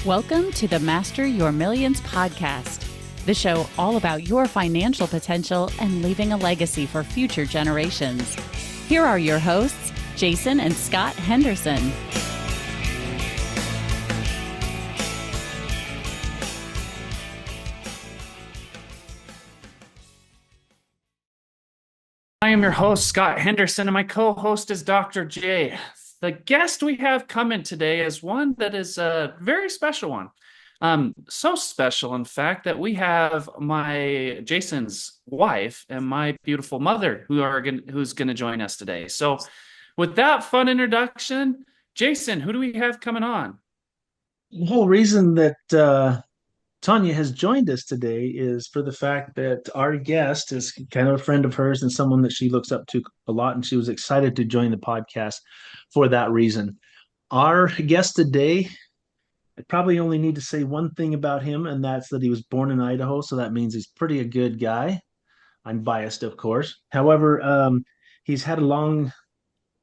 Welcome to the Master Your Millions podcast, the show all about your financial potential and leaving a legacy for future generations. Here are your hosts, Jason and Scott Henderson. I am your host, Scott Henderson, and my co-host is Dr. J. The guest we have coming today is one that is a very special one. So special, in fact, that we have Jason's wife and my beautiful mother who's going to join us today. So with that fun introduction, Jason, who do we have coming on? The whole reason that Tanya has joined us today is for the fact that our guest is kind of a friend of hers and someone that she looks up to a lot, and she was excited to join the podcast for that reason. Our guest today, I probably only need to say one thing about him, and that's that he was born in Idaho, so that means he's pretty a good guy. I'm biased, of course. However, he's had a long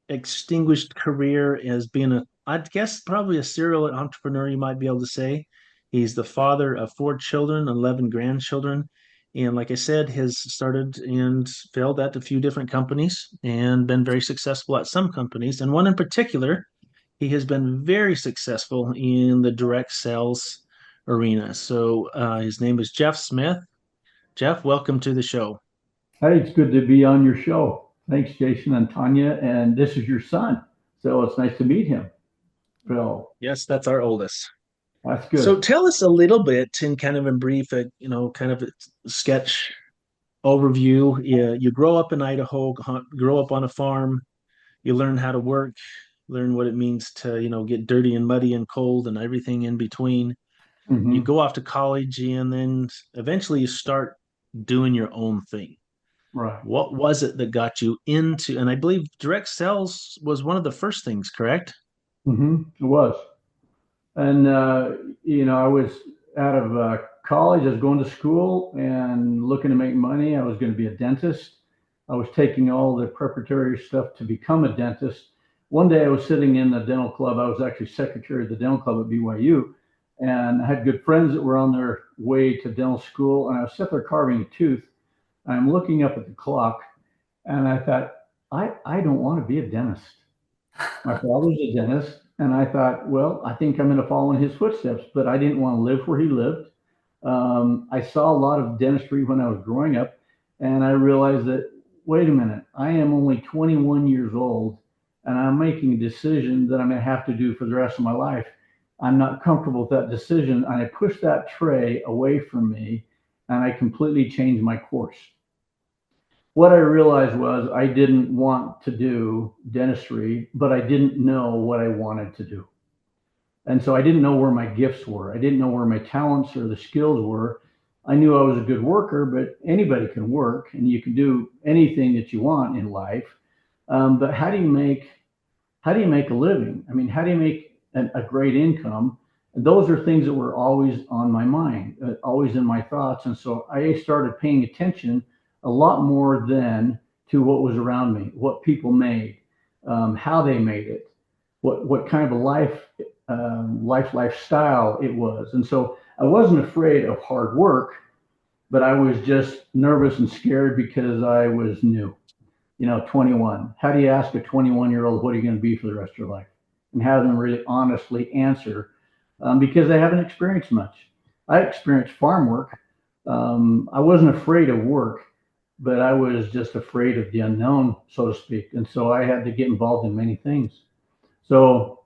extinguished career as being I guess probably a serial entrepreneur, you might be able to say. He's the father of 4 children, 11 grandchildren. And like I said, has started and failed at a few different companies and been very successful at some companies. And one in particular, he has been very successful in the direct sales arena. So his name is Jeff Smith. Jeff, welcome to the show. Hey, it's good to be on your show. Thanks, Jason and Tanya. And this is your son. So it's nice to meet him. Phil. Yes, that's our oldest. That's good. So tell us a little bit in brief, kind of a sketch overview. You grow up in Idaho, grow up on a farm, you learn how to work, learn what it means to, get dirty and muddy and cold and everything in between. Mm-hmm. You go off to college and then eventually you start doing your own thing. Right. What was it that got you into, and I believe direct sales was one of the first things, correct? Mm-hmm. It was. And, I was out of college. I was going to school and looking to make money. I was going to be a dentist. I was taking all the preparatory stuff to become a dentist. One day I was sitting in the dental club. I was actually secretary of the dental club at BYU. And I had good friends that were on their way to dental school. And I was sitting there carving a tooth. I'm looking up at the clock. And I thought, I don't want to be a dentist. My father was a dentist. And I thought, well, I think I'm going to follow in his footsteps, but I didn't want to live where he lived. I saw a lot of dentistry when I was growing up, and I realized that, wait a minute, I am only 21 years old, and I'm making a decision that I'm going to have to do for the rest of my life. I'm not comfortable with that decision, and I pushed that tray away from me, and I completely changed my course. What I realized was I didn't want to do dentistry, but I didn't know what I wanted to do. And so I didn't know where my gifts were. I didn't know where my talents or the skills were. I knew I was a good worker, but anybody can work and you can do anything that you want in life. But how do you make a living? I mean, how do you make a great income? And those are things that were always on my mind, always in my thoughts. And so I started paying attention a lot more than to what was around me, what people made, how they made it, what kind of a lifestyle it was. And so I wasn't afraid of hard work, but I was just nervous and scared because I was new, 21. How do you ask a 21-year-old, what are you going to be for the rest of your life? And have them really honestly answer because they haven't experienced much. I experienced farm work. I wasn't afraid of work, but I was just afraid of the unknown, so to speak. And so I had to get involved in many things. So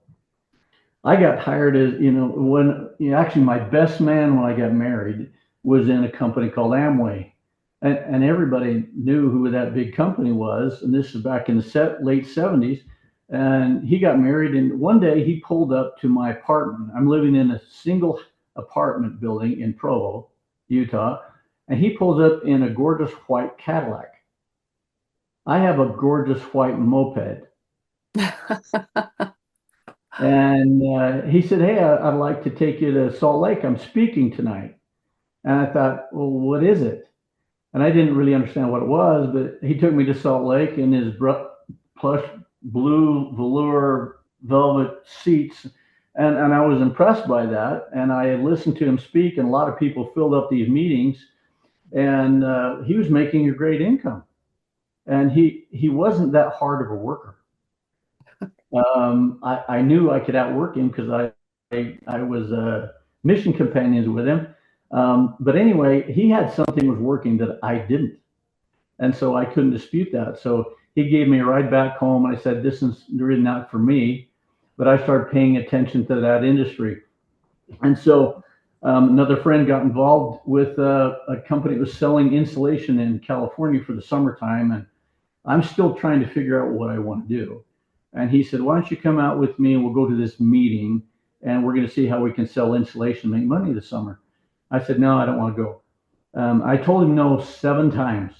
I got hired as, actually my best man when I got married was in a company called Amway. And everybody knew who that big company was. And this is back in the late 70s. And he got married. And one day he pulled up to my apartment. I'm living in a single apartment building in Provo, Utah. And he pulls up in a gorgeous white Cadillac. I have a gorgeous white moped. And he said, hey, I'd like to take you to Salt Lake. I'm speaking tonight. And I thought, well, what is it? And I didn't really understand what it was, but he took me to Salt Lake in his plush blue velour velvet seats. And I was impressed by that. And I listened to him speak, and a lot of people filled up these meetings, and he was making a great income. And he wasn't that hard of a worker. I knew I could outwork him because I was mission companions with him. But anyway, he had something was working that I didn't. And so I couldn't dispute that. So he gave me a ride back home. I said, this is really not for me. But I started paying attention to that industry. And so another friend got involved with a company that was selling insulation in California for the summertime. And I'm still trying to figure out what I want to do. And he said, why don't you come out with me and we'll go to this meeting and we're going to see how we can sell insulation and make money this summer. I said, no, I don't want to go. I told him no 7 times.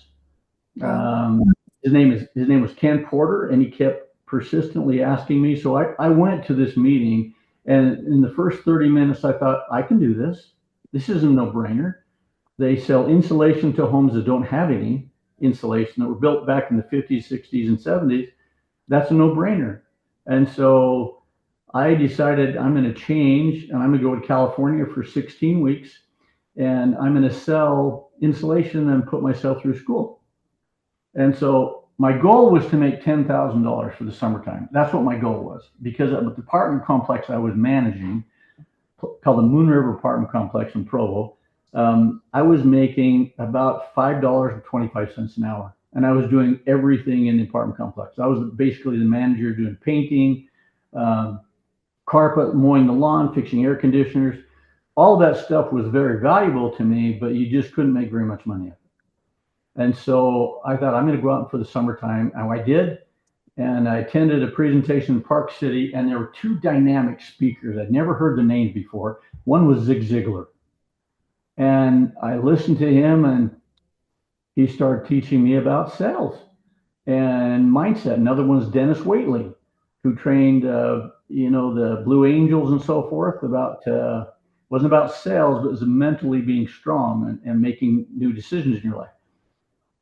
His name was Ken Porter, and he kept persistently asking me. So I went to this meeting, and in the first 30 minutes, I thought, I can do this. This is a no-brainer. They sell insulation to homes that don't have any insulation, that were built back in the 50s, 60s, and 70s. That's a no-brainer. And so I decided I'm going to change, and I'm going to go to California for 16 weeks, and I'm going to sell insulation and put myself through school. And so my goal was to make $10,000 for the summertime. That's what my goal was, because of the apartment complex I was managing, called the Moon River Apartment Complex in Provo, I was making about $5.25 an hour. And I was doing everything in the apartment complex. I was basically the manager doing painting, carpet, mowing the lawn, fixing air conditioners. All that stuff was very valuable to me, but you just couldn't make very much money. And so I thought, I'm going to go out for the summertime. And I did. And I attended a presentation in Park City, and there were 2 dynamic speakers. I'd never heard the names before. One was Zig Ziglar. And I listened to him, and he started teaching me about sales and mindset. Another one was Dennis Waitley, who trained, the Blue Angels and so forth. Wasn't about sales, but it was mentally being strong and making new decisions in your life.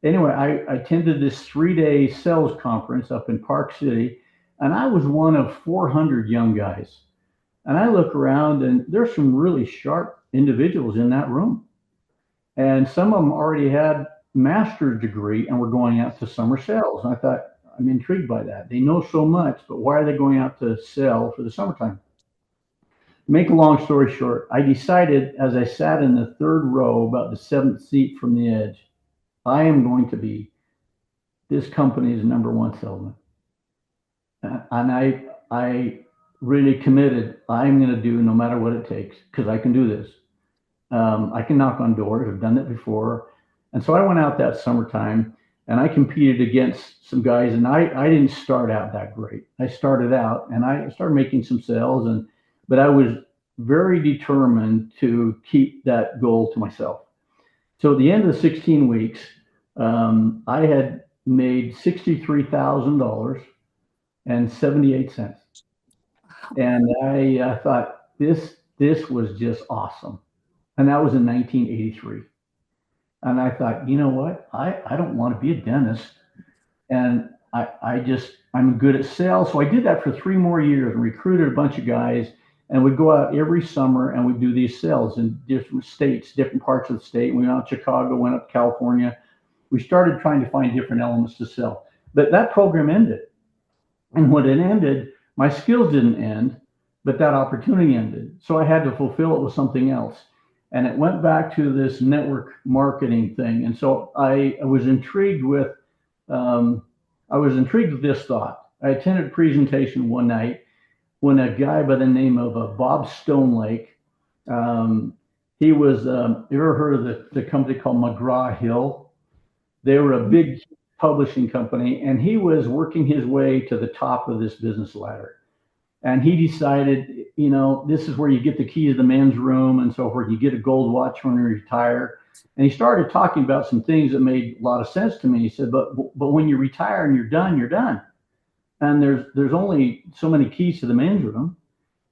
Anyway, I attended this 3-day sales conference up in Park City, and I was one of 400 young guys. And I look around, and there's some really sharp individuals in that room. And some of them already had master's degree and were going out to summer sales. And I thought, I'm intrigued by that. They know so much, but why are they going out to sell for the summertime? Make a long story short, I decided as I sat in the 3rd row, about the 7th seat from the edge, I am going to be this company's #1 salesman. And I really committed, I'm going to do no matter what it takes, because I can do this. I can knock on doors. I've done that before. And so I went out that summertime, and I competed against some guys, and I didn't start out that great. I started out, and I started making some sales, but I was very determined to keep that goal to myself. So at the end of the 16 weeks, I had made $63,000.78. And I thought, this was just awesome. And that was in 1983. And I thought, you know what? I don't want to be a dentist. And I'm good at sales. So I did that for 3 more years and recruited a bunch of guys, and we'd go out every summer and we'd do these sales in different states, different parts of the state. We went out to Chicago, went up to California. We started trying to find different elements to sell. But that program ended. And when it ended, my skills didn't end, but that opportunity ended. So I had to fulfill it with something else. And it went back to this network marketing thing. And so I was intrigued with this thought. I attended a presentation one night when a guy by the name of Bob Stonelake, he was, you ever heard of the company called McGraw-Hill? They were a big publishing company, and he was working his way to the top of this business ladder. And he decided, this is where you get the key to the men's room and so forth. You get a gold watch when you retire. And he started talking about some things that made a lot of sense to me. He said, but when you retire and you're done, you're done. And there's only so many keys to the men's room,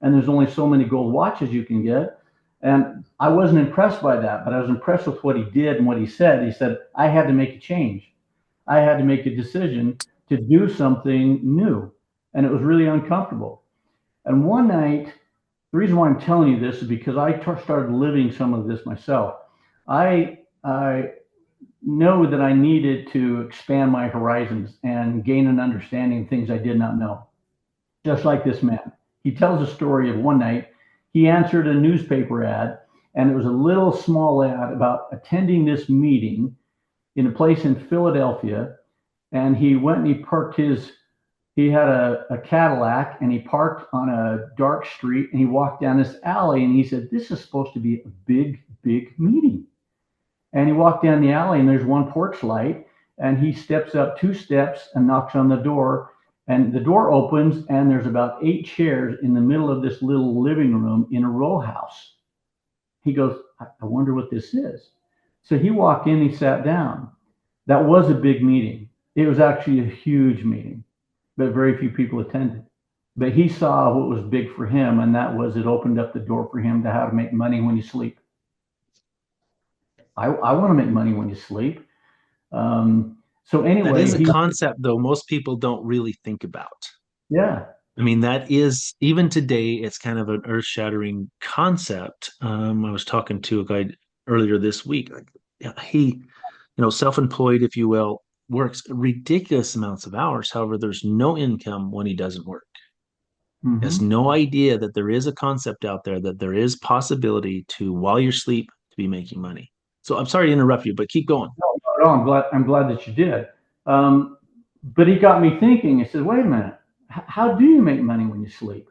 and there's only so many gold watches you can get. And I wasn't impressed by that, but I was impressed with what he did and what he said. He said, I had to make a change. I had to make a decision to do something new. And it was really uncomfortable. And one night The reason why I'm telling you this is because I started living some of this myself. I know that I needed to expand my horizons and gain an understanding of things I did not know. Just like this man. He tells a story of one night he answered a newspaper ad, and it was a little small ad about attending this meeting in a place in Philadelphia. And he went and he had a Cadillac, and he parked on a dark street, and he walked down this alley, and he said, this is supposed to be a big, big meeting. And he walked down the alley, and there's one porch light, and he steps up 2 steps and knocks on the door, and the door opens, and there's about 8 chairs in the middle of this little living room in a row house. He goes, I wonder what this is. So he walked in, he sat down. That was a big meeting. It was actually a huge meeting, but very few people attended. But he saw what was big for him, and that was it opened up the door for him to how to make money when you sleep. I want to make money when you sleep. So anyway, that is a concept, though, most people don't really think about. Yeah. I mean, that is, even today, it's kind of an earth-shattering concept. I was talking to a guy earlier this week. He, self-employed, if you will, works ridiculous amounts of hours. However, there's no income when he doesn't work. Mm-hmm. Has no idea that there is a concept out there, that there is possibility to, while you're asleep, to be making money. So I'm sorry to interrupt you, but keep going. No, I'm glad that you did. But he got me thinking. He said, wait a minute, how do you make money when you sleep?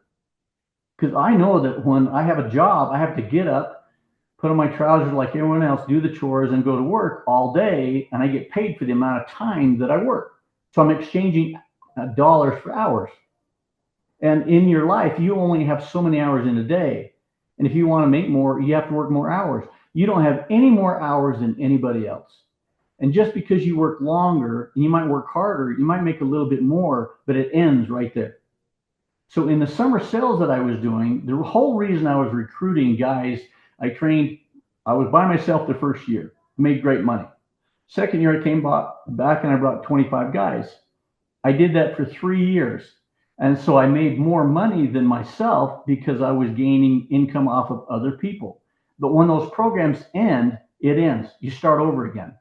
Because I know that when I have a job, I have to get up, put on my trousers like everyone else, do the chores, and go to work all day, and I get paid for the amount of time that I work. So I'm exchanging dollars for hours. And in your life, you only have so many hours in a day. And if you want to make more, you have to work more hours. You don't have any more hours than anybody else. And just because you work longer and you might work harder, you might make a little bit more, but it ends right there. So in the summer sales that I was doing, the whole reason I was recruiting guys, I was by myself the first year, made great money. Second year I came back and I brought 25 guys. I did that for 3 years. And so I made more money than myself because I was gaining income off of other people. But when those programs end, it ends. You start over again.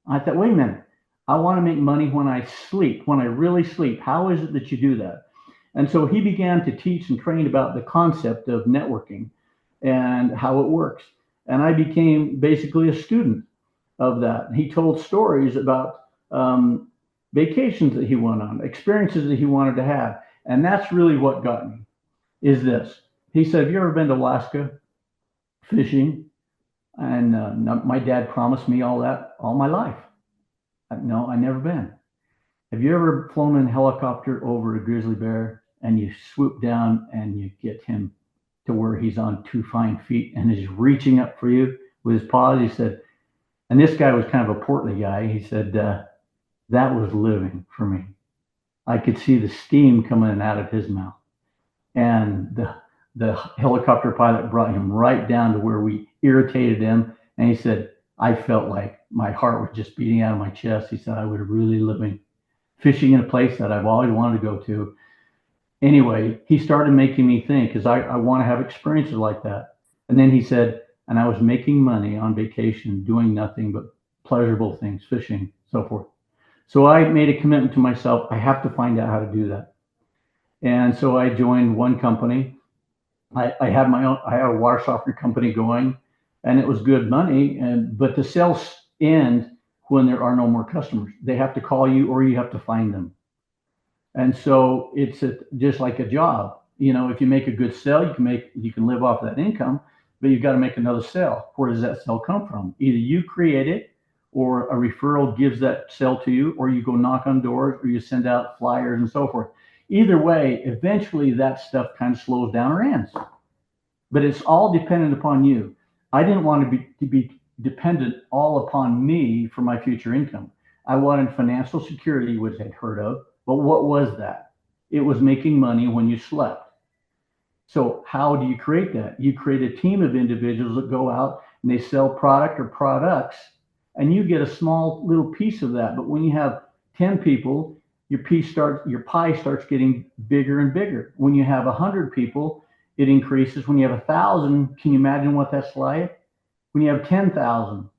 I thought, wait a minute. I want to make money when I sleep, when I really sleep. How is it that you do that? And so he began to teach and train about the concept of networking and how it works. And I became basically a student of that. He told stories about vacations that he went on, experiences that he wanted to have. And that's really what got me, is this. He said, have you ever been to Alaska fishing? And my dad promised me all that all my life. No, I never been. Have you ever flown in a helicopter over a grizzly bear and you swoop down and you get him to where he's on 2 fine feet and is reaching up for you with his paws? He said, and this guy was kind of a portly guy. He said, that was living for me. I could see the steam coming out of his mouth. And the helicopter pilot brought him right down to where we irritated him. And he said, I felt like my heart was just beating out of my chest. He said, I was really living, fishing in a place that I've always wanted to go to. Anyway, he started making me think, because I want to have experiences like that. And then he said, and I was making money on vacation, doing nothing but pleasurable things, fishing, so forth. So I made a commitment to myself. I have to find out how to do that. And so I joined one company. I had a water softener company going, and it was good money. But the sales end when there are no more customers. They have to call you or you have to find them. And so it's just like a job. If you make a good sale, you can live off that income, but you've got to make another sale. Where does that sale come from? Either you create it, or a referral gives that sale to you, or you go knock on doors, or you send out flyers and so forth. Either way, eventually that stuff kind of slows down or ends. But it's all dependent upon you. I didn't want to be dependent all upon me for my future income. I wanted financial security, which I'd heard of. But what was that? It was making money when you slept. So how do you create that? You create a team of individuals that go out and they sell product or products, and you get a small little piece of that. But when you have 10 people, your pie starts getting bigger and bigger. When you have 100 people, it increases. When you have 1,000, can you imagine what that's like? When you have 10,000,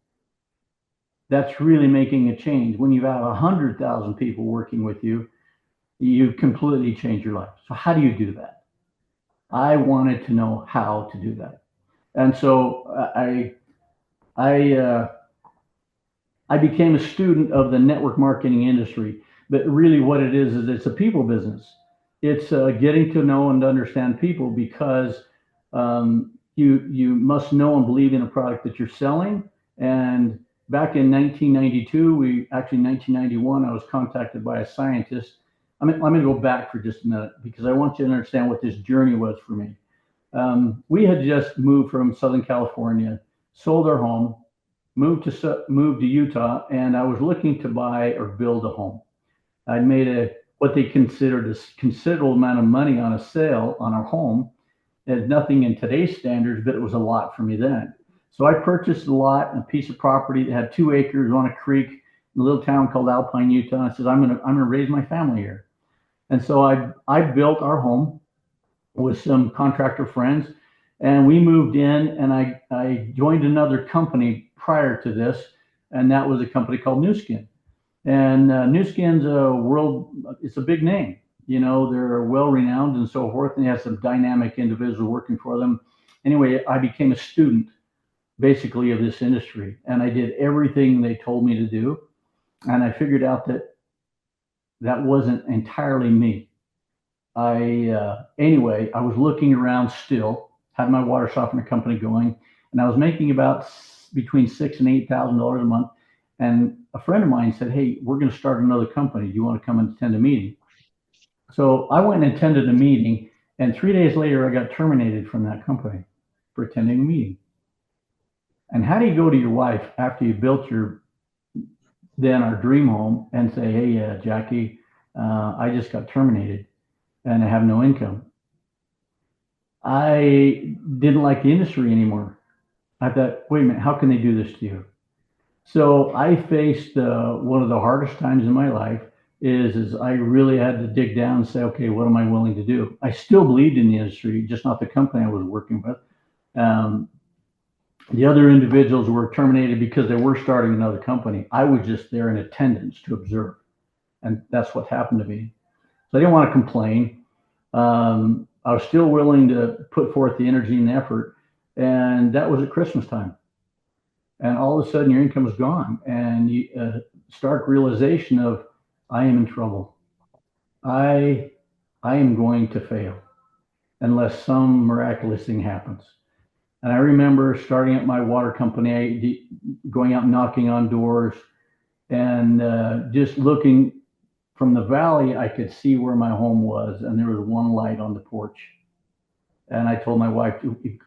that's really making a change. When you have 100,000 people working with you, you've completely changed your life. So how do you do that? I wanted to know how to do that. And so I became a student of the network marketing industry. But really what it is it's a people business. It's getting to know and understand people, because you must know and believe in a product that you're selling. And back in 1992, 1991, I was contacted by a scientist. I'm going to go back for just a minute, because I want you to understand what this journey was for me. We had just moved from Southern California, sold our home, moved to Utah, and I was looking to buy or build a home. I'd made what they considered a considerable amount of money on a sale on our home. It had nothing in today's standards, but it was a lot for me then. So I purchased a lot, a piece of property that had 2 acres on a creek in a little town called Alpine, Utah. I said, I'm gonna raise my family here. And so I built our home with some contractor friends, and we moved in, and I joined another company prior to this, and that was a company called Nu Skin. And Nu Skin's it's a big name. They're well renowned and so forth, and they have some dynamic individuals working for them. Anyway, I became a student basically of this industry, and I did everything they told me to do. And I figured out that wasn't entirely me. Anyway, I was looking around still, had my water softener company going, and I was making about between $6,000 and $8,000 a month. And a friend of mine said, hey, we're going to start another company. Do you want to come and attend a meeting? So I went and attended a meeting, and 3 days later, I got terminated from that company for attending a meeting. And how do you go to your wife after you built our dream home and say, hey, Jackie, I just got terminated and I have no income? I didn't like the industry anymore. I thought, wait a minute, how can they do this to you? So I faced one of the hardest times in my life is I really had to dig down and say, okay, what am I willing to do? I still believed in the industry, just not the company I was working with. The other individuals were terminated because they were starting another company. I was just there in attendance to observe. And that's what happened to me. So I didn't want to complain. I was still willing to put forth the energy and effort. And that was at Christmas time. And all of a sudden your income is gone. And you stark realization of, I am in trouble. I am going to fail unless some miraculous thing happens. And I remember starting up my water company, going out knocking on doors, and just looking from the valley, I could see where my home was, and there was one light on the porch. And I told my wife,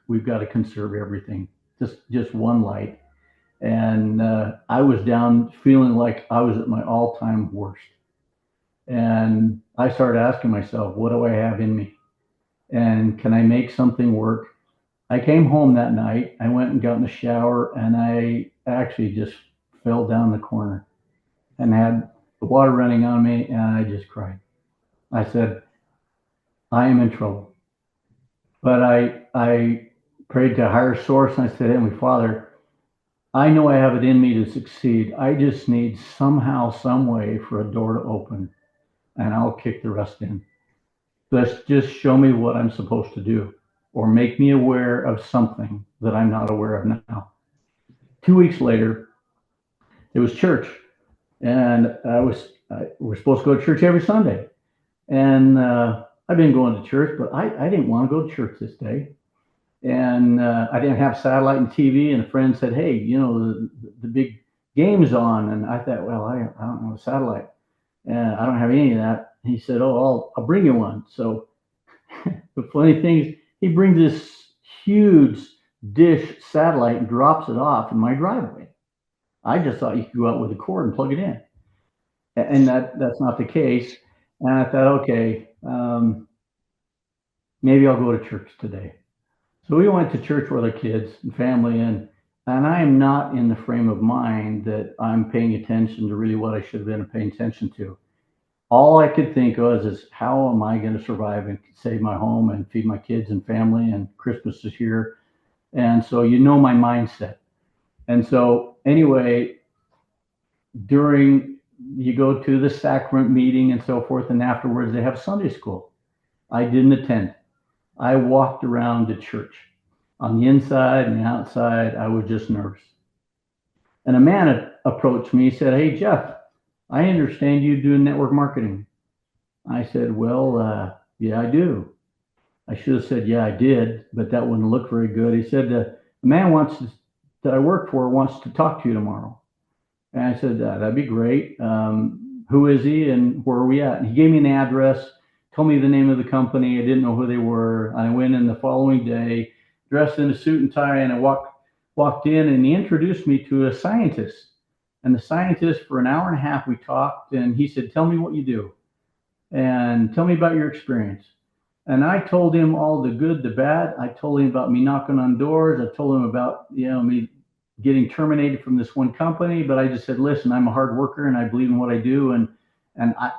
we've got to conserve everything, just one light. And I was down feeling like I was at my all-time worst. And I started asking myself, what do I have in me? And can I make something work? I came home that night. I went and got in the shower, and I actually just fell down the corner and had the water running on me, and I just cried. I said, I am in trouble. But I prayed to a higher source, and I said, Heavenly Father, I know I have it in me to succeed. I just need somehow, some way for a door to open, and I'll kick the rest in. Just show me what I'm supposed to do, or make me aware of something that I'm not aware of now. 2 weeks later, it was church, and we're supposed to go to church every Sunday. And I've been going to church, but I didn't want to go to church this day. And I didn't have satellite and TV, and a friend said, hey, the big game's on. And I thought, well, I don't have a satellite, and I don't have any of that. And he said, oh, I'll bring you one. So the funny thing is, he brings this huge dish satellite and drops it off in my driveway. I just thought you could go out with a cord and plug it in. And that's not the case. And I thought, okay, maybe I'll go to church today. So we went to church with our kids and family, and I am not in the frame of mind that I'm paying attention to really what I should have been paying attention to. all I could think of is how am I going to survive and save my home and feed my kids and family, and Christmas is here. And so, my mindset. And so anyway, during you go to the sacrament meeting and so forth, and afterwards they have Sunday school. I didn't attend. I walked around the church. On the inside and the outside, I was just nervous. And a man approached me. He said, "Hey, Jeff, I understand you do network marketing." I said, "Well, yeah, I do." I should have said, "Yeah, I did," but that wouldn't look very good. He said, "The man that I work for wants to talk to you tomorrow." And I said, "That'd be great. Who is he and where are we at?" And he gave me an address, told me the name of the company. I didn't know who they were. I went in the following day, dressed in a suit and tie, and I walked in, and he introduced me to a scientist. And the scientist, for an hour and a half, we talked, and he said, "Tell me what you do and tell me about your experience." And I told him all the good, the bad. I told him about me knocking on doors. I told him about, me getting terminated from this one company. But I just said, "Listen, I'm a hard worker and I believe in what I do. And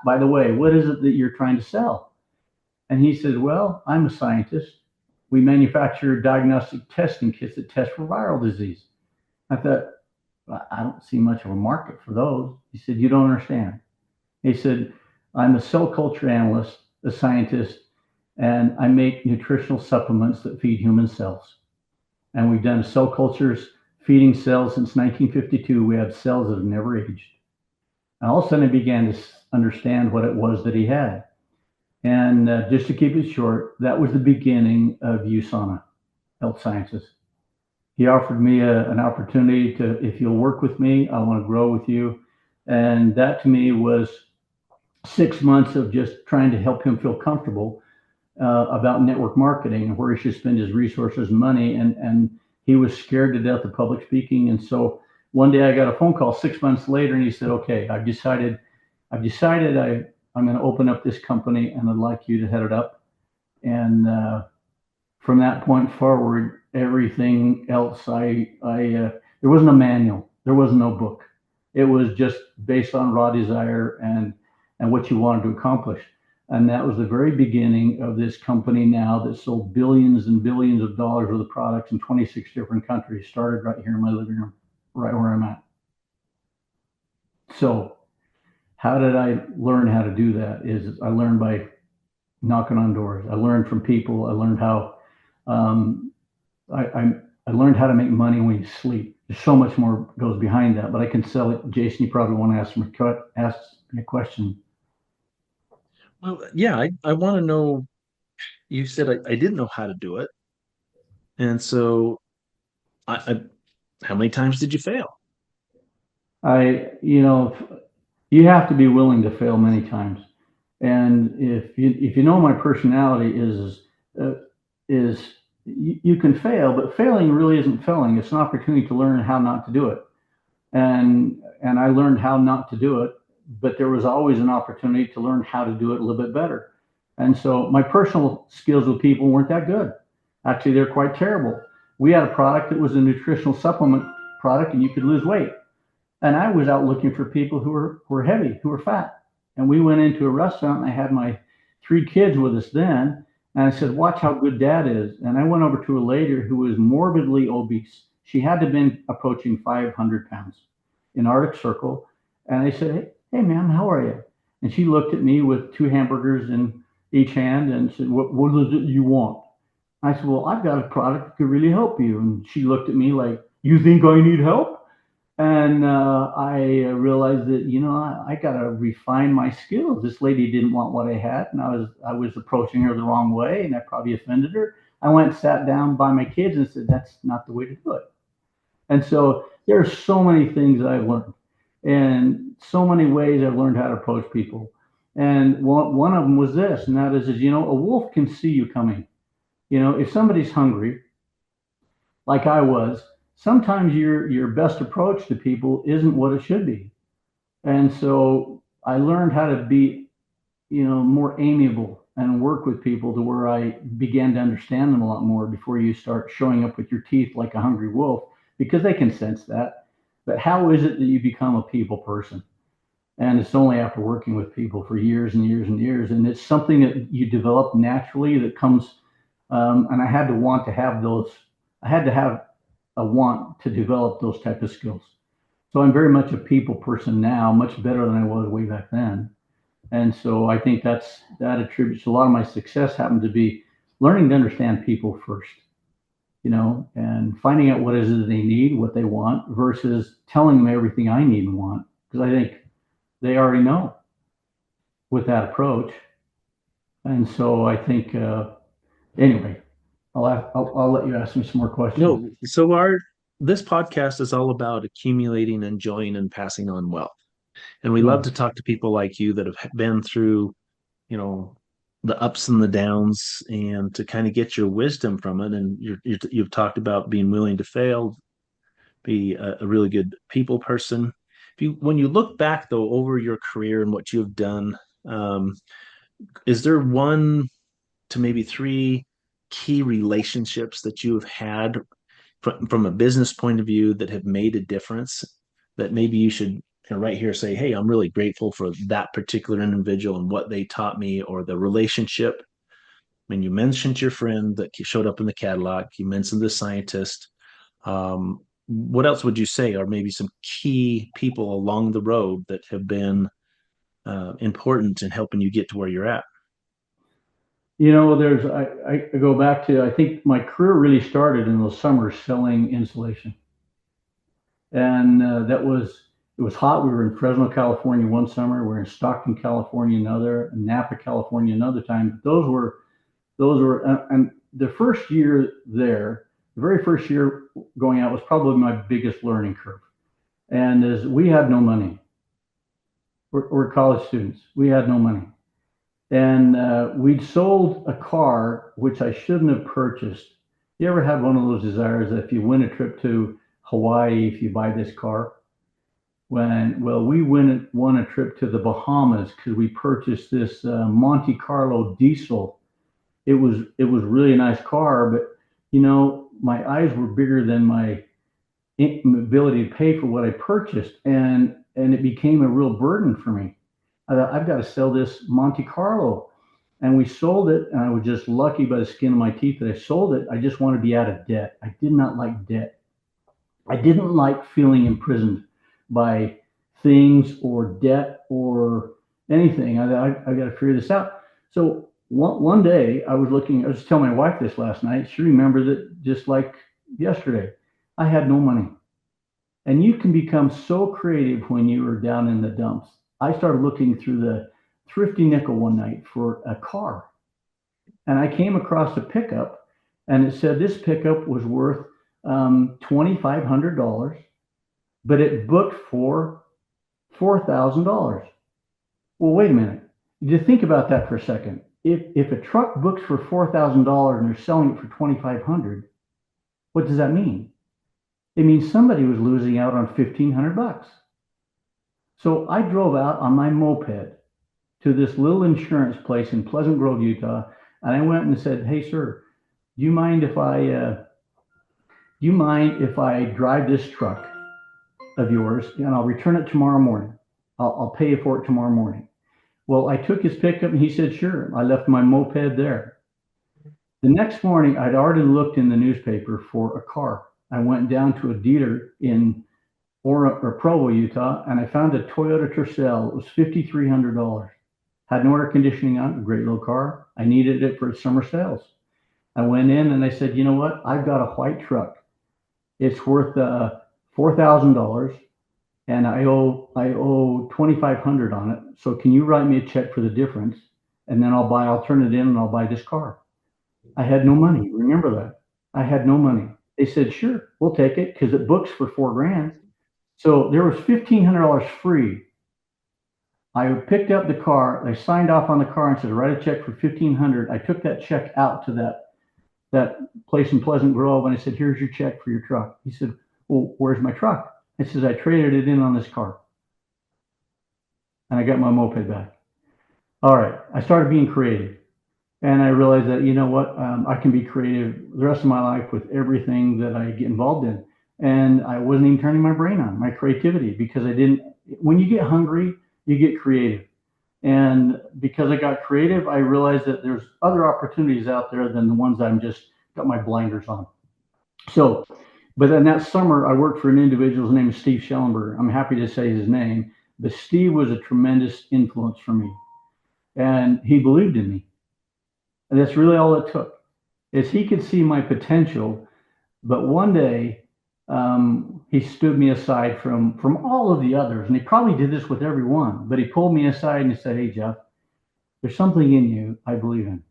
by the way, what is it that you're trying to sell?" And he said, "Well, I'm a scientist. We manufacture diagnostic testing kits that test for viral disease." I thought, "Well, I don't see much of a market for those." He said, "You don't understand." He said, "I'm a cell culture analyst, a scientist, and I make nutritional supplements that feed human cells. And we've done cell cultures feeding cells since 1952. We have cells that have never aged." And all of a sudden, I began to understand what it was that he had. And just to keep it short, that was the beginning of USANA Health Sciences. He offered me an opportunity to, "If you'll work with me, I want to grow with you." And that to me was 6 months of just trying to help him feel comfortable about network marketing and where he should spend his resources and money. And he was scared to death of public speaking. And so one day I got a phone call 6 months later, and he said, "Okay, I've decided I'm going to open up this company, and I'd like you to head it up." And from that point forward, everything else, there wasn't a manual, there was no book. It was just based on raw desire and what you wanted to accomplish. And that was the very beginning of this company now that sold billions and billions of dollars worth of products in 26 different countries. Started right here in my living room, right where I'm at. So how did I learn how to do that? Is I learned by knocking on doors. I learned from people. I learned how I learned how to make money when you sleep. There's so much more goes behind that, but I can sell it. Jason, you probably want to ask me a question. Well, yeah, I want to know. You said I didn't know how to do it, and so how many times did you fail? You have to be willing to fail many times. And if you know my personality is you can fail, but failing really isn't failing. It's an opportunity to learn how not to do it. And I learned how not to do it, but there was always an opportunity to learn how to do it a little bit better. And so my personal skills with people weren't that good. Actually, they're quite terrible. We had a product that was a nutritional supplement product, and you could lose weight. And I was out looking for people who were heavy, who were fat. And we went into a restaurant, and I had my 3 kids with us then. And I said, "Watch how good Dad is." And I went over to a lady who was morbidly obese. She had to have been approaching 500 pounds in Arctic Circle. And I said, "Hey, ma'am, how are you?" And she looked at me with 2 hamburgers in each hand and said, what is it you want?" I said, "Well, I've got a product that could really help you." And she looked at me like, "You think I need help?" And I realized that, I got to refine my skills. This lady didn't want what I had, and I was approaching her the wrong way, and I probably offended her. I went and sat down by my kids and said, "That's not the way to do it." And so there are so many things that I've learned, and so many ways I've learned how to approach people. And one of them was this, and that is, a wolf can see you coming. If somebody's hungry, like I was, sometimes your best approach to people isn't what it should be. And so I learned how to be, more amiable and work with people to where I began to understand them a lot more before you start showing up with your teeth like a hungry wolf, because they can sense that. But how is it that you become a people person? And it's only after working with people for years and years and years. And it's something that you develop naturally that comes, and I had to want to have those, I had to have a want to develop those type of skills. So I'm very much a people person now, much better than I was way back then. And so I think that attributes a lot of my success happened to be learning to understand people first, and finding out what it is that they need, what they want, versus telling them everything I need and want. Because I think they already know with that approach. And so I think, anyway, I'll let you ask me some more questions. No, so this podcast is all about accumulating, enjoying, and passing on wealth. And we love to talk to people like you that have been through, the ups and the downs, and to kind of get your wisdom from it. And you've talked about being willing to fail, be a really good people person. When you look back though over your career and what you've done, is there one to maybe three key relationships that you have had from a business point of view that have made a difference, that maybe you should right here say, hey, I'm really grateful for that particular individual and what they taught me, or the relationship? I mean, you mentioned your friend that showed up in the Cadillac, you mentioned the scientist. What else would you say are maybe some key people along the road that have been important in helping you get to where you're at? I go back to, I think my career really started in those summers selling insulation. And it was hot. We were in Fresno, California one summer. We were in Stockton, California another, and Napa, California another time. Those were, and the first year there, the very first year going out was probably my biggest learning curve. And as we had no money, we're college students. We had no money. And we'd sold a car, which I shouldn't have purchased. You ever had one of those desires that if you win a trip to Hawaii, if you buy this car? We won a trip to the Bahamas because we purchased this Monte Carlo diesel. It was really a nice car, but my eyes were bigger than my ability to pay for what I purchased, and it became a real burden for me. I thought, I've got to sell this Monte Carlo. And we sold it, and I was just lucky by the skin of my teeth that I sold it. I just wanted to be out of debt. I did not like debt. I didn't like feeling imprisoned by things or debt or anything. I got to figure this out. So one day I was telling my wife this last night. She remembered it just like yesterday. I had no money. And you can become so creative when you are down in the dumps. I started looking through the thrifty nickel one night for a car. And I came across a pickup, and it said this pickup was worth $2,500, but it booked for $4,000. Well, wait a minute. You think about that for a second. If a truck books for $4,000 and they're selling it for $2,500, what does that mean? It means somebody was losing out on $1,500. So I drove out on my moped to this little insurance place in Pleasant Grove, Utah, and I went and said, "Hey, sir, do you mind if I drive this truck of yours, and I'll return it tomorrow morning? I'll pay you for it tomorrow morning." Well, I took his pickup, and he said, "Sure." I left my moped there. The next morning, I'd already looked in the newspaper for a car. I went down to a dealer in Provo, Utah, and I found a Toyota Tercel. It was $5,300. Had no air conditioning on, a great little car. I needed it for summer sales. I went in and I said, "You know what? I've got a white truck. It's worth $4,000, and I owe $2,500 on it. So can you write me a check for the difference? And then I'll turn it in and I'll buy this car." I had no money. Remember that. I had no money. They said, "Sure, we'll take it," because it books for $4,000. So there was $1,500 free. I picked up the car. I signed off on the car and said, "Write a check for $1,500." I took that check out to that place in Pleasant Grove, and I said, "Here's your check for your truck." He said, "Well, where's my truck?" I said, "I traded it in on this car, and I got my moped back." All right. I started being creative, and I realized that, you know what, I can be creative the rest of my life with everything that I get involved in. And I wasn't even turning my brain on, my creativity, because when you get hungry, you get creative. And because I got creative, I realized that there's other opportunities out there than the ones I'm just got my blinders on. So, but then that summer, I worked for an individual's name is Steve Schellenberger. I'm happy to say his name, but Steve was a tremendous influence for me, and he believed in me. And that's really all it took, is he could see my potential. But one day, he stood me aside from all of the others, and he probably did this with everyone. But he pulled me aside and he said, "Hey, Jeff, there's something in you I believe in."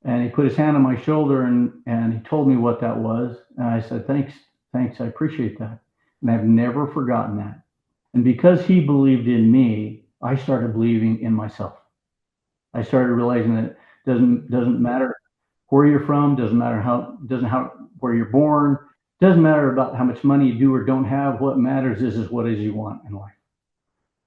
And he put his hand on my shoulder and he told me what that was. And I said, "Thanks, I appreciate that." And I've never forgotten that. And because he believed in me, I started believing in myself. I started realizing that it doesn't matter where you're from, doesn't matter where you're born, doesn't matter about how much money you do or don't have. What matters is what is you want in life.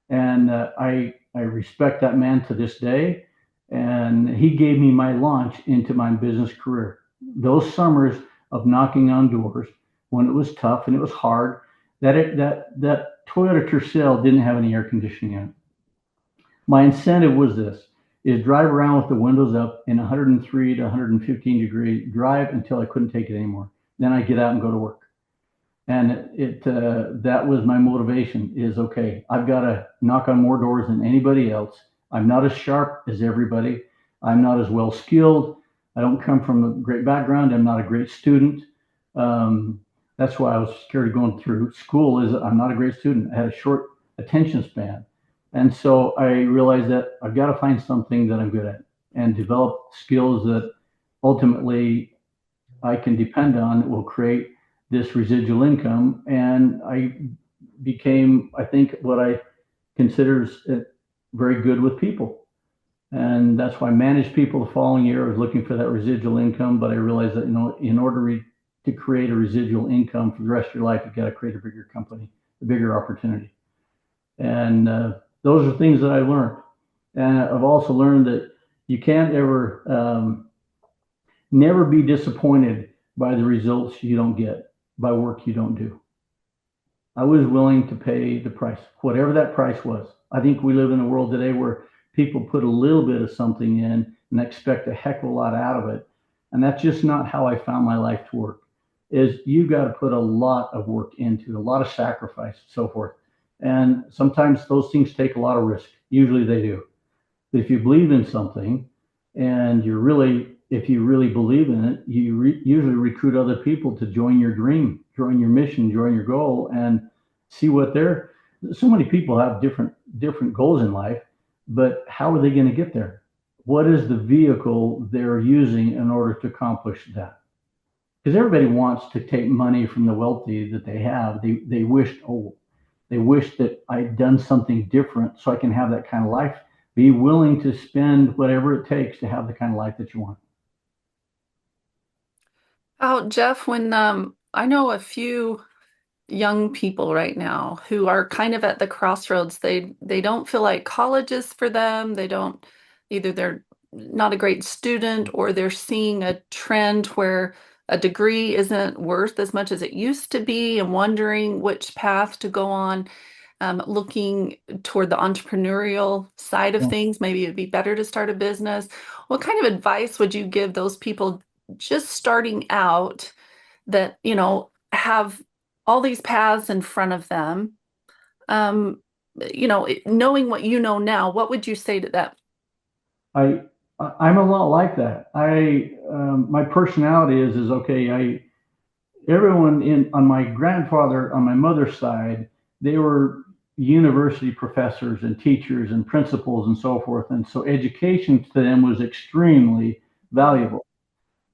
And I respect that man to this day. And he gave me my launch into my business career. Those summers of knocking on doors when it was tough and it was hard, that Toyota Tercel didn't have any air conditioning in it. My incentive was this: is drive around with the windows up in 103 to 115 degree, drive until I couldn't take it anymore. Then I get out and go to work. And that was my motivation, is okay, I've got to knock on more doors than anybody else. I'm not as sharp as everybody. I'm not as well skilled. I don't come from a great background. I'm not a great student. That's why I was scared of going through school, is I'm not a great student. I had a short attention span. And so I realized that I've got to find something that I'm good at and develop skills that ultimately I can depend on that will create this residual income. And I became, I think, what I consider very good with people. And that's why I managed people the following year. I was looking for that residual income, but I realized that, in order to create a residual income for the rest of your life, you've got to create a bigger company, a bigger opportunity. And those are things that I learned. And I've also learned that you can't ever, never be disappointed by the results you don't get, by work you don't do. I was willing to pay the price, whatever that price was. I think we live in a world today where people put a little bit of something in and expect a heck of a lot out of it. And that's just not how I found my life to work. Is you got to put a lot of work into, a lot of sacrifice, so forth. And sometimes those things take a lot of risk. Usually they do. But if you believe in something and if you really believe in it, you usually recruit other people to join your dream, join your mission, join your goal, and see what so many people have different goals in life, but how are they going to get there? What is the vehicle they're using in order to accomplish that? Because everybody wants to take money from the wealthy that they have. They wish that I'd done something different so I can have that kind of life. Be willing to spend whatever it takes to have the kind of life that you want. Oh, Jeff, when I know a few young people right now who are kind of at the crossroads. They don't feel like college is for them. Either they're not a great student, or they're seeing a trend where a degree isn't worth as much as it used to be, and wondering which path to go on. Looking toward the entrepreneurial side of things, maybe it'd be better to start a business. What kind of advice would you give those people just starting out that, have all these paths in front of them? Knowing what you know now, what would you say to them? I'm a lot like that. My personality is okay. Everyone on my grandfather, on my mother's side, they were university professors and teachers and principals and so forth. And so education to them was extremely valuable.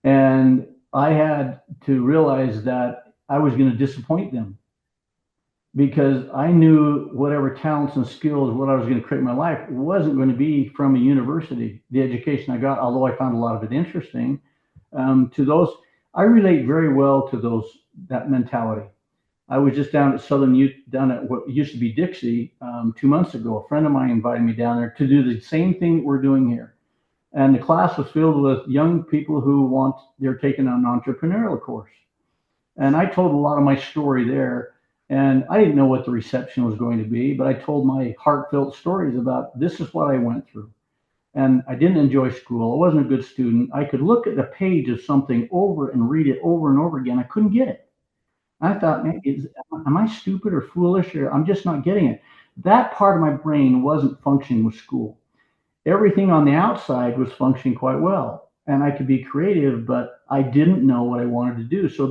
And I had to realize that I was going to disappoint them, because I knew whatever talents and skills, what I was going to create in my life, wasn't going to be from a university. The education I got, although I found a lot of it interesting, I relate very well to that mentality. I was just down at what used to be Dixie 2 months ago. A friend of mine invited me down there to do the same thing that we're doing here. And the class was filled with young people they're taking an entrepreneurial course. And I told a lot of my story there. And I didn't know what the reception was going to be, but I told my heartfelt stories about this is what I went through. And I didn't enjoy school. I wasn't a good student. I could look at the page of something over and read it over and over again. I couldn't get it. I thought, man, am I stupid or foolish, or I'm just not getting it? That part of my brain wasn't functioning with school. Everything on the outside was functioning quite well, and I could be creative, but I didn't know what I wanted to do. So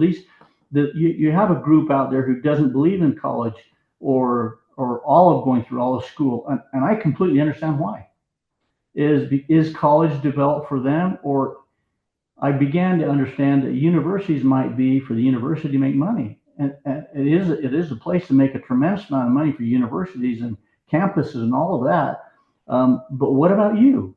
you have a group out there who doesn't believe in college or all of going through all of school, and I completely understand why. Is college developed for them, or I began to understand that universities might be for the university to make money, and it is a place to make a tremendous amount of money for universities and campuses and all of that. But what about you?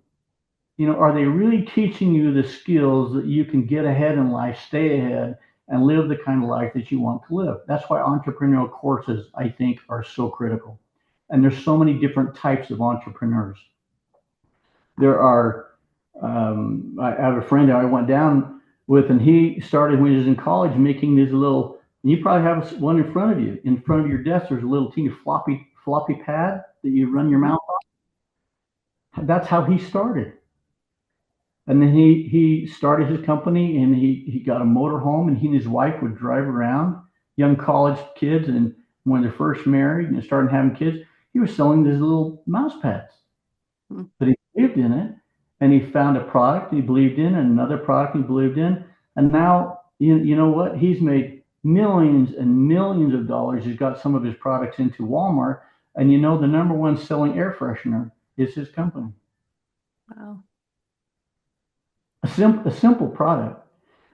Are they really teaching you the skills that you can get ahead in life, stay ahead, and live the kind of life that you want to live? That's why entrepreneurial courses, I think, are so critical. And there's so many different types of entrepreneurs. There are, I have a friend that I went down with, and he started when he was in college making these little, and you probably have one in front of you. In front of your desk, there's a little teeny floppy pad that you run your mouse on. That's how he started. And then he started his company, and he got a motor home, and he and his wife would drive around, young college kids, and when they're first married and started having kids, he was selling these little mouse pads. But he believed in it, and he found a product he believed in, and another product he believed in, and now you know what? He's made millions and millions of dollars. He's got some of his products into Walmart, and the number one selling air freshener is his company. Wow. A simple product.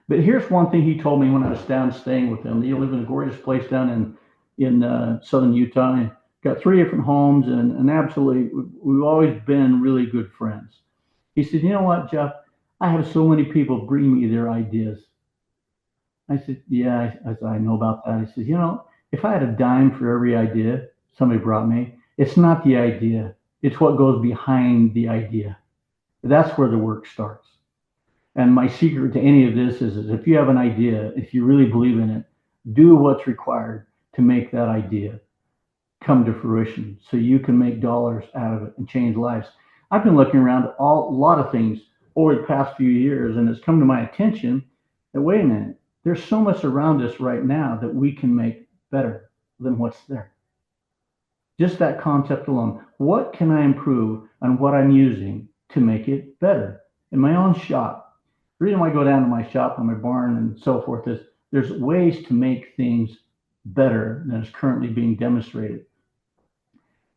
But here's one thing he told me when I was down staying with him. He lived in a gorgeous place down in southern Utah. And got 3 different homes, and absolutely, we've always been really good friends. He said, "You know what, Jeff? I have so many people bring me their ideas." I said, "Yeah, I know about that." He said, "If I had a dime for every idea somebody brought me, it's not the idea. It's what goes behind the idea. That's where the work starts." And my secret to any of this is if you have an idea, if you really believe in it, do what's required to make that idea come to fruition so you can make dollars out of it and change lives. I've been looking around a lot of things over the past few years, and it's come to my attention that, wait a minute, there's so much around us right now that we can make better than what's there. Just that concept alone. What can I improve on what I'm using to make it better? In my own shop, the reason why I go down to my shop and my barn and so forth is there's ways to make things better than is currently being demonstrated.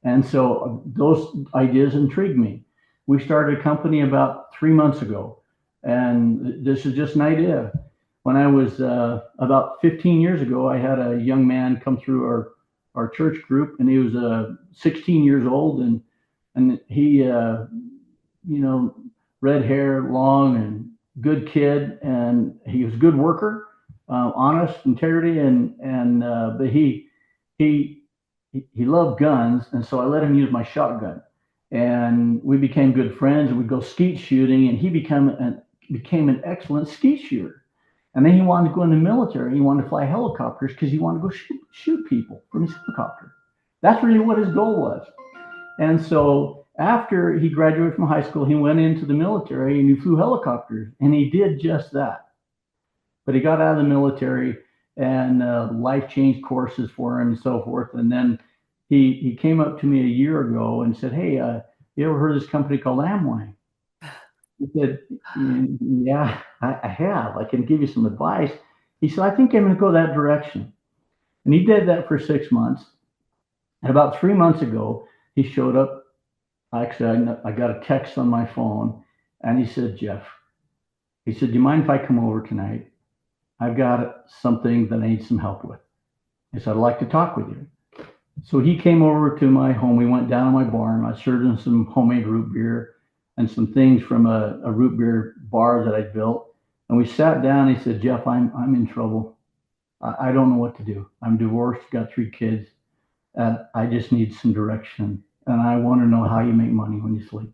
And so those ideas intrigued me. We started a company about 3 months ago, and this is just an idea. When I was about 15 years ago, I had a young man come through our church group, and he was 16 years old, and he, red hair, long, and good kid, and he was a good worker, honest, integrity, but he loved guns, and so I let him use my shotgun, and we became good friends. And we'd go skeet shooting, and he became an excellent skeet shooter. And then he wanted to go in the military. He wanted to fly helicopters because he wanted to go shoot people from his helicopter. That's really what his goal was. And so after he graduated from high school, he went into the military and he flew helicopters, and he did just that. But he got out of the military, and life changed courses for him and so forth. And then he came up to me a year ago and said, "Hey, you ever heard of this company called Amway?" He said, "Yeah, I have. I can give you some advice." He said, "I think I'm going to go that direction." And he did that for 6 months. And about 3 months ago, he showed up. Actually, I got a text on my phone, and he said, "Jeff," he said, "do you mind if I come over tonight? I've got something that I need some help with." He said, "I'd like to talk with you." So he came over to my home. We went down to my barn. I served him some homemade root beer and some things from a root beer bar that I built. And we sat down. He said, "Jeff, I'm in trouble. I don't know what to do. I'm divorced, got 3 kids, and I just need some direction. And I want to know how you make money when you sleep."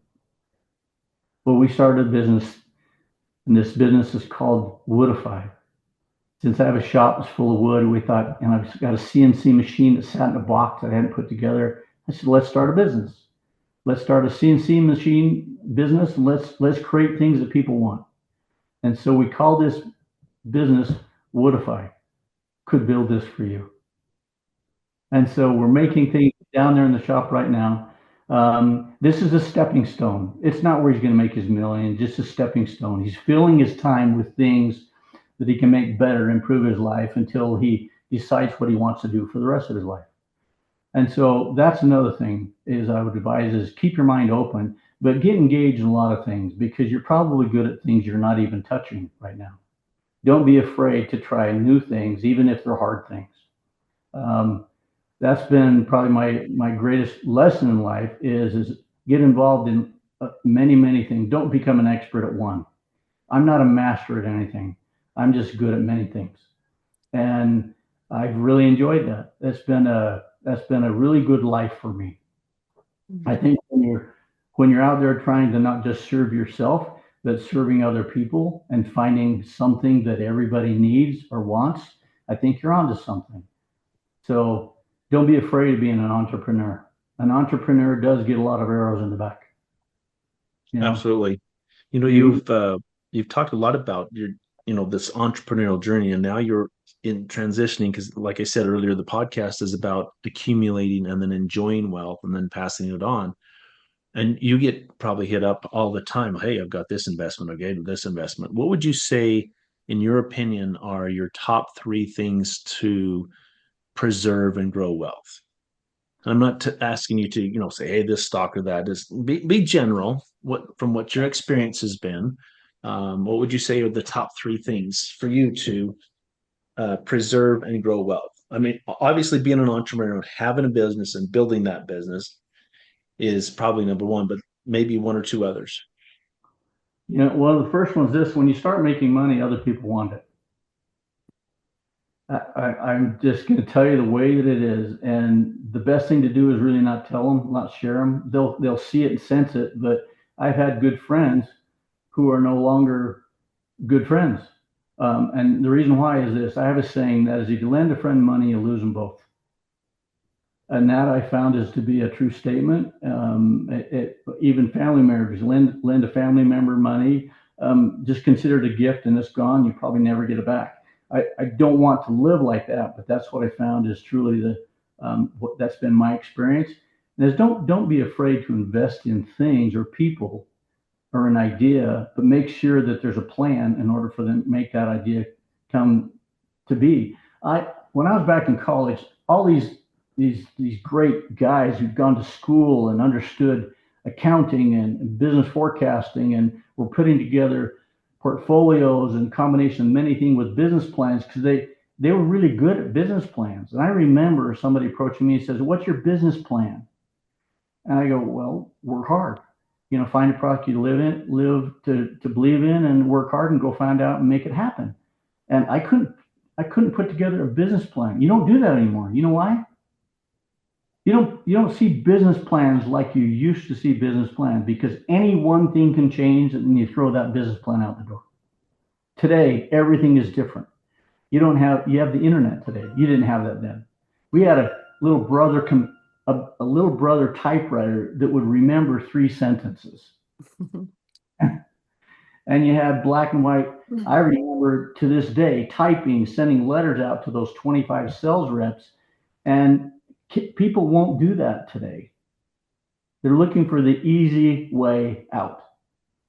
Well, we started a business, and this business is called Woodify. since I have a shop that's full of wood, we thought, and I've got a CNC machine that sat in a box that I hadn't put together. I said, let's start a business. Let's start a CNC machine business, and let's create things that people want. And so we call this business Woodify. Could build this for you. And so we're making things down there in the shop right now. This is a stepping stone. It's not where he's going to make his million, just a stepping stone. He's filling his time with things that he can make better, improve his life until he decides what he wants to do for the rest of his life. And so that's another thing is I would advise is keep your mind open, but get engaged in a lot of things because you're probably good at things you're not even touching right now. Don't be afraid to try new things, even if they're hard things. That's been probably my greatest lesson in life is get involved in many things. Don't become an expert at one. I'm not a master at anything. I'm just good at many things. And I've really enjoyed that. That's been a really good life for me. I think when you're out there trying to not just serve yourself, but serving other people and finding something that everybody needs or wants, I think you're onto something. So don't be afraid of being an entrepreneur. An entrepreneur does get a lot of arrows in the back. You know? Absolutely. You've talked a lot about this entrepreneurial journey, and now you're in transitioning because, like I said earlier, the podcast is about accumulating and then enjoying wealth and then passing it on. And you get probably hit up all the time. Hey, I've got this investment. Okay, this investment. What would you say, in your opinion, are your top 3 things to preserve and grow wealth? And I'm not asking you to, say, hey, this stock or that. Just be general. From what your experience has been, what would you say are the top 3 things for you to preserve and grow wealth? I mean, obviously, being an entrepreneur, having a business and building that business is probably number 1, but maybe 1 or 2 others. Well, the first one's this: when you start making money, other people want it. I'm just going to tell you the way that it is, and the best thing to do is really not tell them, not share them. They'll see it and sense it. But I've had good friends who are no longer good friends, and the reason why is this: I have a saying that is, if you lend a friend money, you lose them both, and that I found is to be a true statement. Even family members lend a family member money, just consider it a gift, and it's gone. You probably never get it back. I don't want to live like that, but that's what I found is truly that's been my experience. And is don't be afraid to invest in things or people or an idea, but make sure that there's a plan in order for them to make that idea come to be. When I was back in college, all these great guys who'd gone to school and understood accounting and business forecasting and were putting together portfolios and combination of many things with business plans because they were really good at business plans. And I remember somebody approaching me and says, "What's your business plan?" And I go, "Well, work hard. Find a product you live to believe in, and work hard and go find out and make it happen." And I couldn't put together a business plan. You don't do that anymore. You know why? You don't see business plans like you used to see business plans because any one thing can change and you throw that business plan out the door. Today, everything is different. You have the internet today. You didn't have that then. We had a little brother typewriter that would remember 3 sentences. And you had black and white. I remember to this day typing, sending letters out to those 25 sales reps, and people won't do that today. They're looking for the easy way out.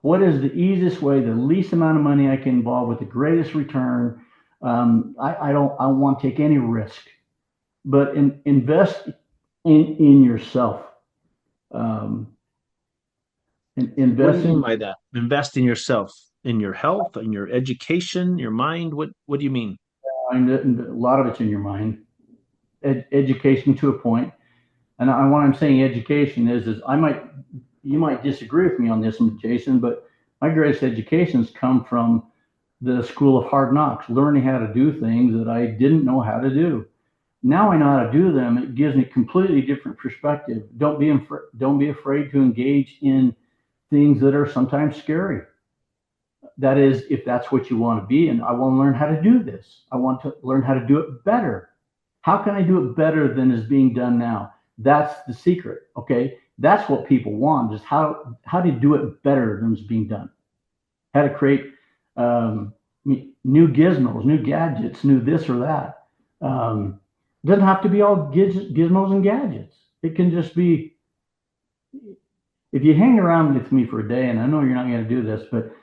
What is the easiest way, the least amount of money I can involve with the greatest return? I don't want to take any risk, but invest in yourself. Invest. What do you mean by that? Invest in yourself, in your health, in your education, your mind. What do you mean? A lot of it's in your mind. Education to a point. And what I'm saying education is you might disagree with me on this one, Jason, but my greatest educations come from the school of hard knocks, learning how to do things that I didn't know how to do. Now I know how to do them. It gives me completely different perspective. Don't be afraid to engage in things that are sometimes scary. That is, if that's what you want to be, and I want to learn how to do this. I want to learn how to do it better. How can I do it better than is being done now? That's the secret. Okay. That's what people want, is how to do it better than is being done. How to create new gizmos, new gadgets, new this or that. It doesn't have to be all gizmos and gadgets. It can just be, if you hang around with me for a day, and I know you're not going to do this, but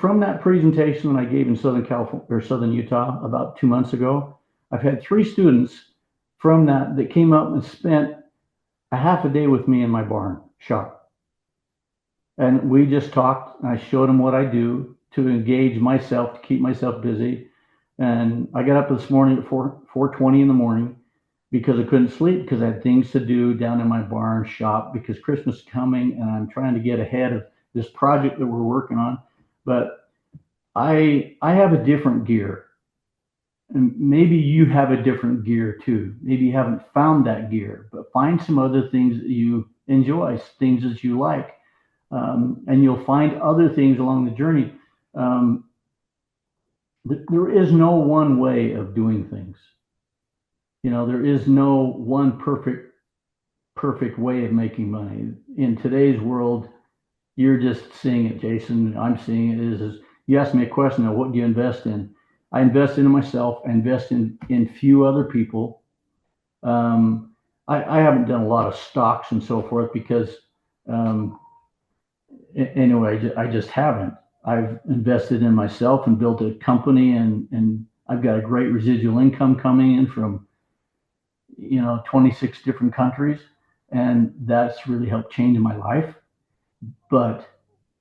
from that presentation that I gave in Southern California or Southern Utah about 2 months ago, I've had 3 students from that came up and spent a half a day with me in my barn shop. And we just talked, and I showed them what I do to engage myself, to keep myself busy. And I got up this morning at 4:20 in the morning because I couldn't sleep, because I had things to do down in my barn shop, because Christmas is coming and I'm trying to get ahead of this project that we're working on. But I have a different gear, and maybe you have a different gear too. Maybe you haven't found that gear, but find some other things that you enjoy, things that you like, and you'll find other things along the journey. There is no one way of doing things. There is no one perfect way of making money. In today's world, you're just seeing it, Jason. I'm seeing it is you asked me a question of what do you invest in? I invest in myself. I invest in few other people. I haven't done a lot of stocks and so forth because, anyway, I just haven't. I've invested in myself and built a company, and I've got a great residual income coming in from 26 different countries, and that's really helped change my life. But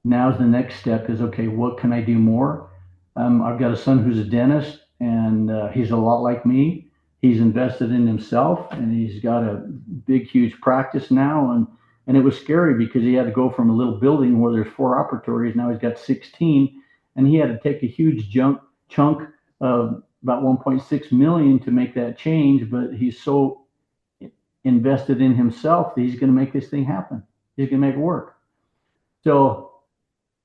now's the next step is, okay, what can I do more? I've got a son who's a dentist, and he's a lot like me. He's invested in himself, and he's got a big, huge practice now. And it was scary because he had to go from a little building where there's 4 operatories. Now he's got 16, and he had to take a huge chunk of about 1.6 million to make that change. But he's so invested in himself that he's going to make this thing happen. He's going to make it work. So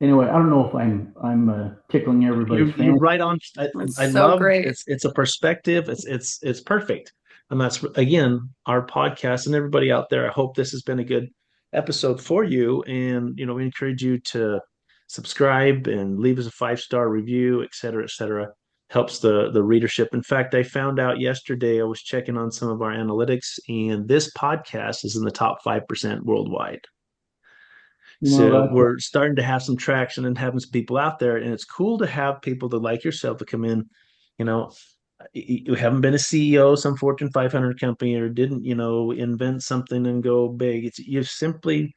anyway, I don't know if I'm tickling everybody's You're right on. I so love great. It's a perspective. It's perfect, and that's again our podcast. And everybody out there, I hope this has been a good episode for you. And we encourage you to subscribe and leave us a 5-star review, et cetera, et cetera. Helps the readership. In fact, I found out yesterday, I was checking on some of our analytics, and this podcast is in the top 5% worldwide. So we're starting to have some traction and having some people out there, and it's cool to have people that like yourself to come in. You haven't been a CEO of some Fortune 500 company, or didn't invent something and go big. You've simply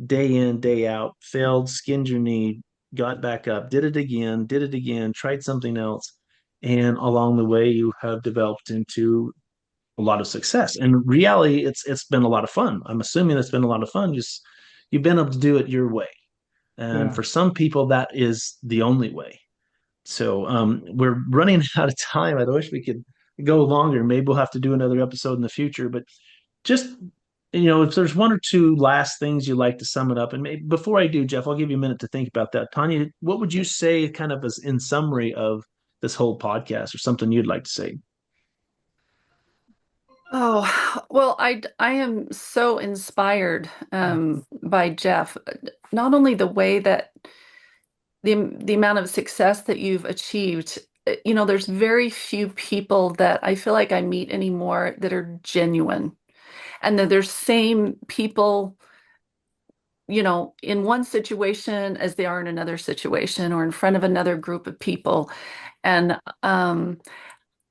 day in, day out, failed, skinned your knee, got back up, did it again, tried something else, and along the way you have developed into a lot of success. And reality, it's been a lot of fun. I'm assuming it's been a lot of fun. Just you've been able to do it your way. And for some people, that is the only way. So we're running out of time. I wish we could go longer. Maybe we'll have to do another episode in the future. But just, if there's one or two last things you'd like to sum it up. And maybe before I do, Jeff, I'll give you a minute to think about that. Tanya, what would you say kind of as in summary of this whole podcast, or something you'd like to say? Oh, well, I am so inspired by Jeff. Not only the way that the amount of success that you've achieved. There's very few people that I feel like I meet anymore that are genuine, and that there's same people, in one situation as they are in another situation or in front of another group of people. And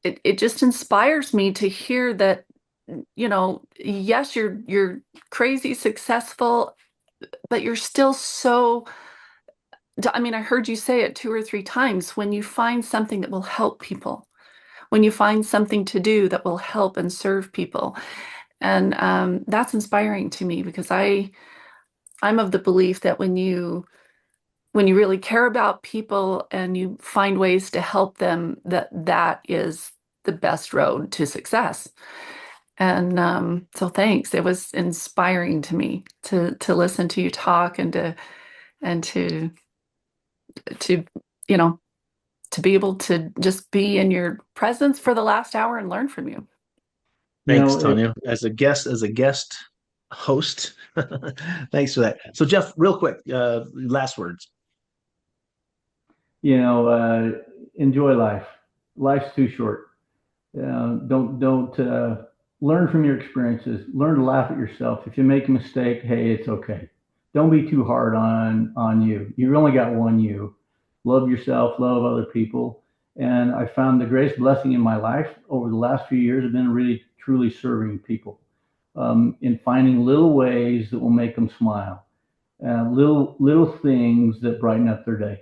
it just inspires me to hear that, yes, you're crazy successful, but you're still so, I heard you say it 2 or 3 times, when you find something that will help people, when you find something to do that will help and serve people. And that's inspiring to me, because I'm of the belief that when you really care about people and you find ways to help them, that is the best road to success. And so thanks. It was inspiring to me to listen to you talk, and to to be able to just be in your presence for the last hour and learn from you. Thanks, Tanya. As a guest host, thanks for that. So, Jeff, real quick, last words. Enjoy life. Life's too short. Don't learn from your experiences. Learn to laugh at yourself. If you make a mistake, hey, it's okay. Don't be too hard on you. You've only got one you. Love yourself, love other people. And I found the greatest blessing in my life over the last few years have been really, truly serving people, in finding little ways that will make them smile, little things that brighten up their day.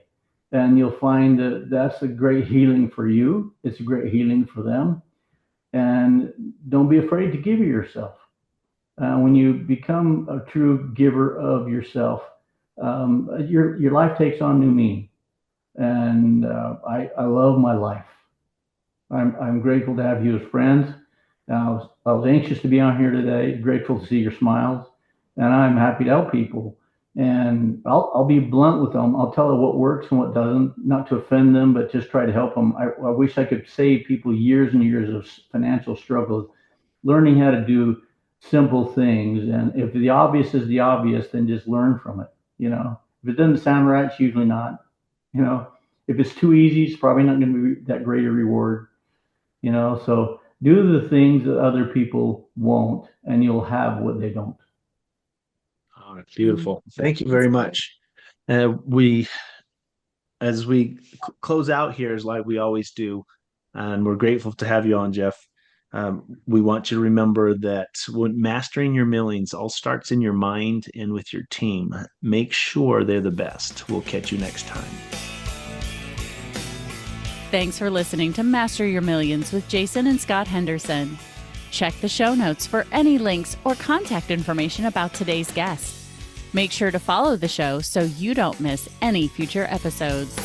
And you'll find that that's a great healing for you. It's a great healing for them. And don't be afraid to give yourself. When you become a true giver of yourself, your life takes on new meaning. And I love my life. I'm grateful to have you as friends. I was anxious to be on here today. Grateful to see your smiles, and I'm happy to help people. And I'll be blunt with them. I'll tell them what works and what doesn't, not to offend them, but just try to help them. I wish I could save people years and years of financial struggles, learning how to do simple things. And if the obvious is the obvious, then just learn from it. If it doesn't sound right, it's usually not. If it's too easy, it's probably not going to be that great a reward. So do the things that other people won't, and you'll have what they don't. Oh, beautiful. Thank you very much. As we close out here, is like we always do, and we're grateful to have you on, Jeff. We want you to remember that when mastering your millions all starts in your mind and with your team. Make sure they're the best. We'll catch you next time. Thanks for listening to Master Your Millions with Jason and Scott Henderson. Check the show notes for any links or contact information about today's guest. Make sure to follow the show so you don't miss any future episodes.